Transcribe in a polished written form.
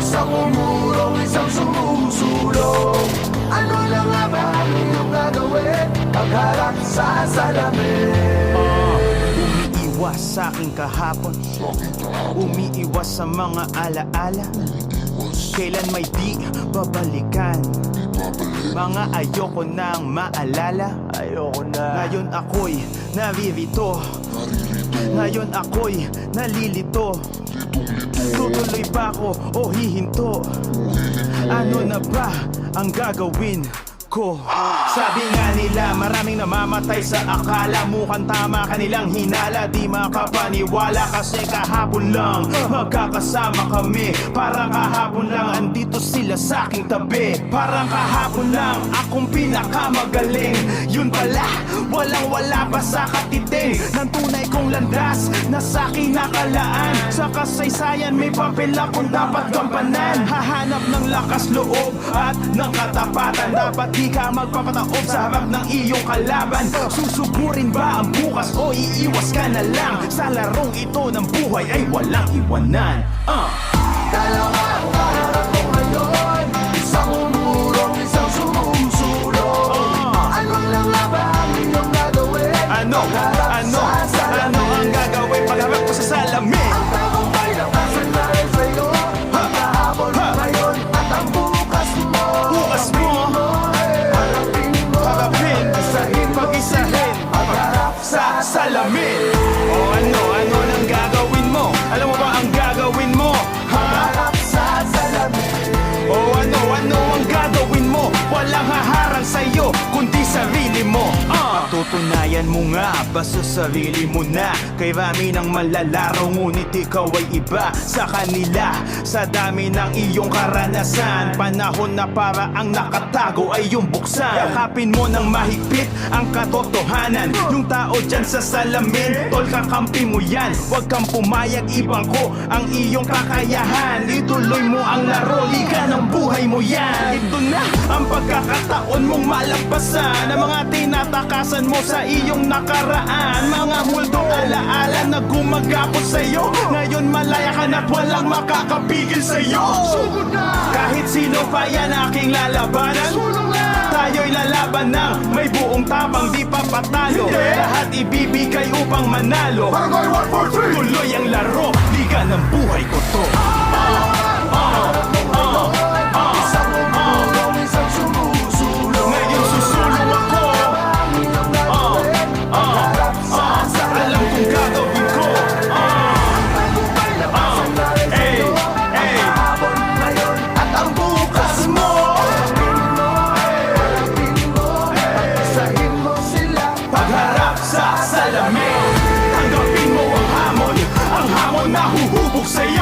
Isang umurong, isang sumusulong. Ano lang nga ba ang iyong gagawin pagharap sa salamin? Umiiwas sa aking kahapon, umiiwas sa mga alaala. Kailan may di babalikan, mga ayoko nang maalala. Ayoko na. Ngayon ako'y naririto, ngayon ako'y nalilito. Tutuloy ba ako o hihinto? Ano na ba ang gagawin ko? Sabi nga nila maraming namamatay sa akala. Mukhang tama kanilang hinala, di makapaniwala. Kasi kahapon lang magkakasama kami. Parang kahapon lang andito sila sa aking tabi. Parang kahapon lang akong pinakamagaling. Yun pala, walang wala pa sa katiting ng tunay kong landas na sa aking nakalaan. Sa kasaysayan may papel akong dapat gampanan. Hahanap ng lakas loob at ng katapatan. Dapat di ka magpapataob sa harap ng iyong kalaban. Susugurin ba ang bukas o iiwas ka na lang? Sa larong ito ng buhay ay walang iwanan. Dalawa ang kaharap mo ngayon. Isang umurong, isang sumusulong. Ano lang nga ba ang iyong gagawin? Ano ang gagawin pagharap ko sa salamin? Ang tagumpay na kasanay sa'yo. Pagkahapon ngayon at ang bukas mo. Bukas mo, harapin, pag-isahin, pagharap sa salamin. O ano nang gagawin mo? Alam mo ba ang gagawin mo? Ha? Harap sa salamin. O ano ang gagawin mo? Walang haharang sa'yo, kundi sarili mo. Patutunayan mo nga ba sa sarili mo na kay rami ng malalaro, ngunit ikaw ay iba sa kanila. Sa dami ng iyong karanasan, panahon na para ang nakatago ay yung buksan. Yakapin mo ng mahigpit ang katotohanan. Yung tao dyan sa salamin, tol, kakampi mo yan. Huwag kang pumayag, ibang ko ang iyong kakayahan. Ituloy mo ang laro, liga ng buhay mo yan. Ito na ang pagkakataon mong malampasan ang mga tinatakasan mo sa iyong nakaraan. Mga muldong alaala na gumagapos sa'yo. Ngayon malaya ka na't walang makakapigil sa'yo. Sugod na! Kahit sino pa yan aking lalabanan, Sulong na! tayo'y lalaban ng may buong tapang, di pa patalo. Lahat ibibigay upang manalo. Barangay 143! Tuloy ang laro, liga ng buhay ko to. Isang umurong, isang sumusulong. Ngayon susulong ako, Ang iyong gagawin pagharap sa salamin. alam kong gagawin ko. Tagumpay na kasanay sa'yo. Pagkahapon ngayon at ang bukas mo. Harapin mo, pag-isahin mo sila. Pagharap sa salamin, tanggapin mo ang hamon na huhubog sa'yo.